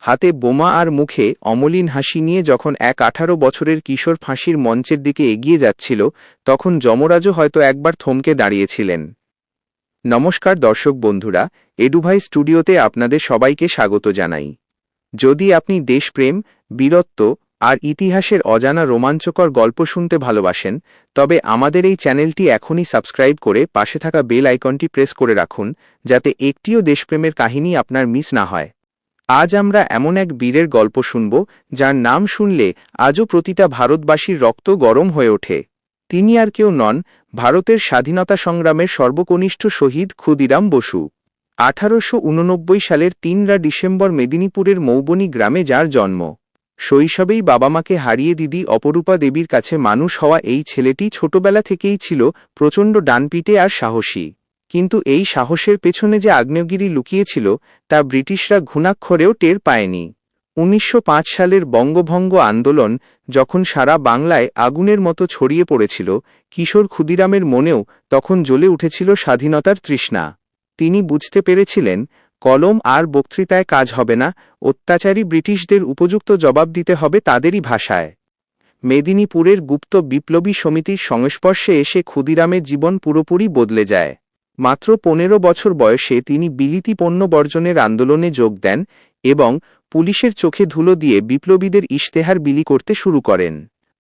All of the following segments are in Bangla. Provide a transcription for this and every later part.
হাতে বোমা আর মুখে অমলিন হাসি নিয়ে যখন এক 18 বছরের কিশোর ফাঁসির মঞ্চের দিকে এগিয়ে যাচ্ছিল, তখন যমরাজও হয়তো একবার থমকে দাঁড়িয়েছিলেন। নমস্কার দর্শক বন্ধুরা, এডুভাই স্টুডিওতে আপনাদের সবাইকে স্বাগত জানাই। যদি আপনি দেশপ্রেম, বীরত্ব আর ইতিহাসের অজানা রোমাঞ্চকর গল্প শুনতে ভালোবাসেন, তবে আমাদের এই চ্যানেলটি এখনই সাবস্ক্রাইব করে পাশে থাকা বেল আইকনটি প্রেস করে রাখুন, যাতে একটিও দেশপ্রেমের কাহিনী আপনার মিস না হয়। আজ আমরা এমন এক বীরের গল্প শুনব, যার নাম শুনলে আজও প্রতিটা ভারতবাসীর রক্ত গরম হয়ে ওঠে। তিনি আর কেউ নন, ভারতের স্বাধীনতা সংগ্রামের সর্বকনিষ্ঠ শহীদ ক্ষুদিরাম বসু। 1889 সালের 3 ডিসেম্বর মেদিনীপুরের মৌবনী গ্রামে যার জন্ম। শৈশবেই বাবা মাকে হারিয়ে দিদি অপরূপা দেবীর কাছে মানুষ হওয়া এই ছেলেটি ছোটবেলা থেকেই ছিল প্রচণ্ড ডানপিটে আর সাহসী। কিন্তু এই সাহসের পেছনে যে আগ্নেয়গিরি লুকিয়েছিল, তা ব্রিটিশরা ঘুণাক্ষরেও টের পায়নি। 1905 সালের বঙ্গভঙ্গ আন্দোলন যখন সারা বাংলায় আগুনের মতো ছড়িয়ে পড়েছিল, কিশোর ক্ষুদিরামের মনেও তখন জ্বলে উঠেছিল স্বাধীনতার তৃষ্ণা। তিনি বুঝতে পেরেছিলেন, কলম আর বক্তৃতায় কাজ হবে না, অত্যাচারী ব্রিটিশদের উপযুক্ত জবাব দিতে হবে তাদেরই ভাষায়। মেদিনীপুরের গুপ্ত বিপ্লবী সমিতির সংস্পর্শে এসে ক্ষুদিরামের জীবন পুরোপুরি বদলে যায়। মাত্র 15 বছর বয়সে তিনি বিলিতি পণ্য বর্জনের আন্দোলনে যোগ দেন এবং পুলিশের চোখে ধুলো দিয়ে বিপ্লবীদের ইশতেহার বিলি করতে শুরু করেন।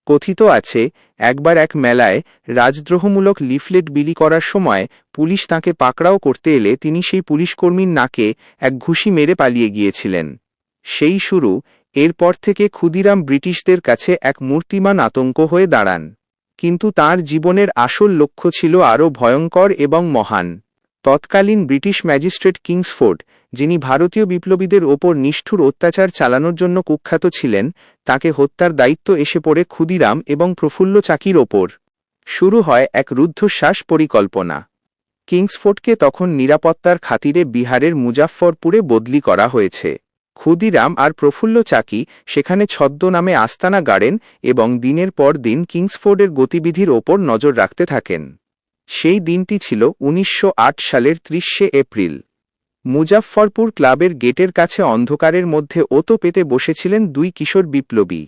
কথিত আছে, একবার এক মেলায় রাজদ্রোহমূলক লিফলেট বিলি করার সময় পুলিশ তাঁকে পাকড়াও করতে এলে তিনি সেই পুলিশকর্মীর নাকে এক ঘুষি মেরে পালিয়ে গিয়েছিলেন। সেই শুরু। এরপর থেকে ক্ষুদিরাম ব্রিটিশদের কাছে এক মূর্তিমান আতঙ্ক হয়ে দাঁড়ান। কিন্তু তাঁর জীবনের আসল লক্ষ্য ছিল আরও ভয়ঙ্কর এবং মহান। তৎকালীন ব্রিটিশ ম্যাজিস্ট্রেট কিংসফোর্ড, যিনি ভারতীয় বিপ্লবীদের ওপর নিষ্ঠুর অত্যাচার চালানোর জন্য কুখ্যাত ছিলেন, তাকে হত্যার দায়িত্ব এসে পড়ে ক্ষুদিরাম এবং প্রফুল্ল চাকির ওপর। শুরু হয় এক রুদ্ধশ্বাস পরিকল্পনা। কিংসফোর্ডকে তখন নিরাপত্তার খাতিরে বিহারের মুজাফফরপুরে বদলি করা হয়েছে। ক্ষুদিরাম আর প্রফুল্ল চাকি সেখানে ছদ্মনামে আস্তানা গাড়েন এবং দিনের পর দিন কিংসফোর্ডের গতিবিধির ওপর নজর রাখতে থাকেন। সেই দিনটি ছিল 1908 সালের 30 এপ্রিল। মুজাফফরপুর ক্লাবের গেটের কাছে অন্ধকারের মধ্যে ওতো পেতে বসেছিলেন দুই কিশোর বিপ্লবী।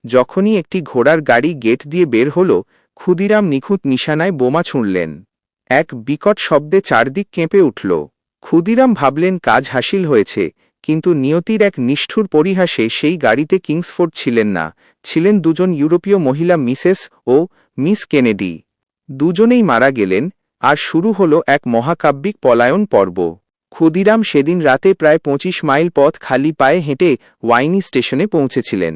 যখনই একটি ঘোড়ার গাড়ি গেট দিয়ে বের হল, ক্ষুদিরাম নিখুঁত নিশানায় বোমা ছুঁড়লেন। এক বিকট শব্দে চারদিক কেঁপে উঠল। ক্ষুদিরাম ভাবলেন কাজ হাসিল হয়েছে, কিন্তু নিয়তির এক নিষ্ঠুর পরিহাসে সেই গাড়িতে কিংসফোর্ড ছিলেন না, ছিলেন দুজন ইউরোপীয় মহিলা, মিসেস ও মিস কেনেডি। দুজনেই মারা গেলেন, আর শুরু হল এক মহাকাব্যিক পলায়ন পর্ব। ক্ষুদিরাম সেদিন রাতে প্রায় 25 মাইল পথ খালি পায়ে হেঁটে ওয়াইনি স্টেশনে পৌঁছেছিলেন।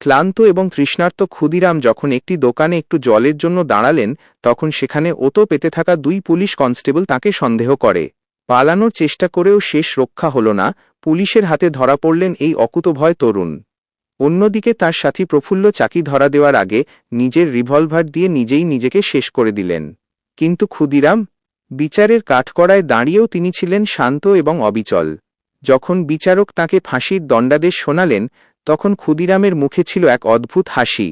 ক্লান্ত এবং তৃষ্ণার্ত ক্ষুদিরাম যখন একটি দোকানে একটু জলের জন্য দাঁড়ালেন, তখন সেখানে ওতো পেতে থাকা দুই পুলিশ কনস্টেবল তাঁকে সন্দেহ করে। পালানোর চেষ্টা করেও শেষ রক্ষা হল না, পুলিশের হাতে ধরা পড়লেন এই অকুতোভয় তরুণ। অন্যদিকে তার সাথী প্রফুল্ল চাকি ধরা দেওয়ার আগে নিজের রিভলভার দিয়ে নিজেই নিজেকে শেষ করে দিলেন। কিন্তু ক্ষুদিরাম? বিচারের কাঠগড়ায় দাঁড়িয়েও তিনি ছিলেন শান্ত এবং অবিচল। যখন বিচারক তাঁকে ফাঁসির দণ্ডাদেশ শোনালেন, তখন ক্ষুদিরামের মুখে ছিল এক অদ্ভুত হাসি।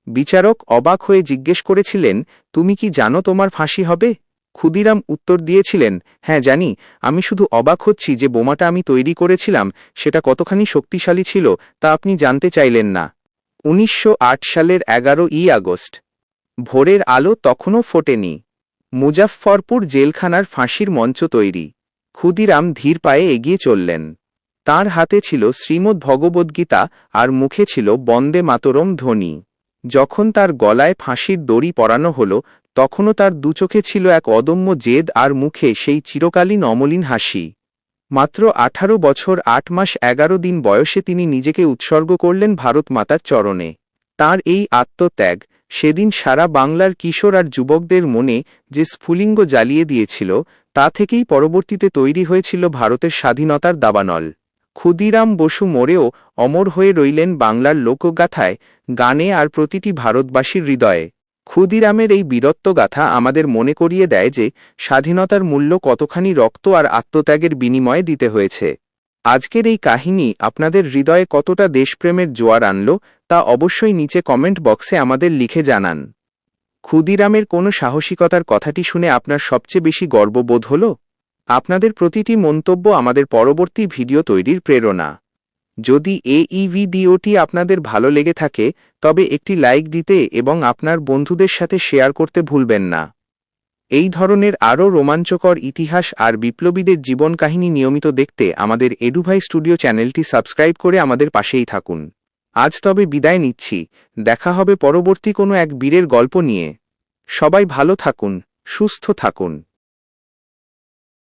বিচারক অবাক হয়ে জিজ্ঞেস করেছিলেন, তুমি কি জানো তোমার ফাঁসি হবে? ক্ষুদিরাম উত্তর দিয়েছিলেন, হ্যাঁ জানি, আমি শুধু অবাক হচ্ছি যে বোমাটা আমি তৈরি করেছিলাম সেটা কতখানি শক্তিশালী ছিল তা আপনি জানতে চাইলেন না। 1908 সালের 11ই আগস্ট। ভোরের আলো তখনও ফোটেনি। মুজাফফরপুর জেলখানার ফাঁসির মঞ্চ তৈরি। ক্ষুদিরাম ধীর পায়ে এগিয়ে চললেন। তাঁর হাতে ছিল শ্রীমদ্ ভগবদ্গীতা আর মুখে ছিল বন্দে মাতরম ধ্বনি। যখন তার গলায় ফাঁসির দড়ি পরানো হল, তখনও তার দুচোখে ছিল এক অদম্য জেদ আর মুখে সেই চিরকালীন অমলিন হাসি। মাত্র 18 বছর 8 মাস 11 দিন বয়সে তিনি নিজেকে উৎসর্গ করলেন ভারত মাতার চরণে। তাঁর এই আত্মত্যাগ সেদিন সারা বাংলার কিশোর আর যুবকদের মনে যে স্ফুলিঙ্গ জ্বালিয়ে দিয়েছিল, তা থেকেই পরবর্তীতে তৈরি হয়েছিল ভারতের স্বাধীনতার দাবানল। ক্ষুদিরাম বসু মরেও অমর হয়ে রইলেন বাংলার লোকগাথায়, গানে আর প্রতিটি ভারতবাসীর হৃদয়ে। ক্ষুদিরামের এই বীরত্বগাথা আমাদের মনে করিয়ে দেয় যে স্বাধীনতার মূল্য কতখানি রক্ত আর আত্মত্যাগের বিনিময়ে দিতে হয়েছে। আজকের এই কাহিনী আপনাদের হৃদয়ে কতটা দেশপ্রেমের জোয়ার আনল, তা অবশ্যই নিচে কমেন্ট বক্সে আমাদের লিখে জানান। ক্ষুদিরামের কোনো সাহসিকতার কথাটি শুনে আপনার সবচেয়ে বেশি গর্ববোধ হল? আপনাদের প্রতিটি মন্তব্য আমাদের পরবর্তী ভিডিও তৈরির প্রেরণা। যদি এই ভিডিওটি আপনাদের ভালো লেগে থাকে তবে একটি লাইক দিতে এবং আপনার বন্ধুদের সাথে শেয়ার করতে ভুলবেন না। এই ধরনের আরও রোমাঞ্চকর ইতিহাস আর বিপ্লবীদের জীবন কাহিনী নিয়মিত দেখতে আমাদের এডুভাই স্টুডিও চ্যানেলটি সাবস্ক্রাইব করে আমাদের পাশেই থাকুন। আজ তবে বিদায় নিচ্ছি, দেখা হবে পরবর্তী কোনো এক বীরের গল্প নিয়ে। সবাই ভালো থাকুন, সুস্থ থাকুন।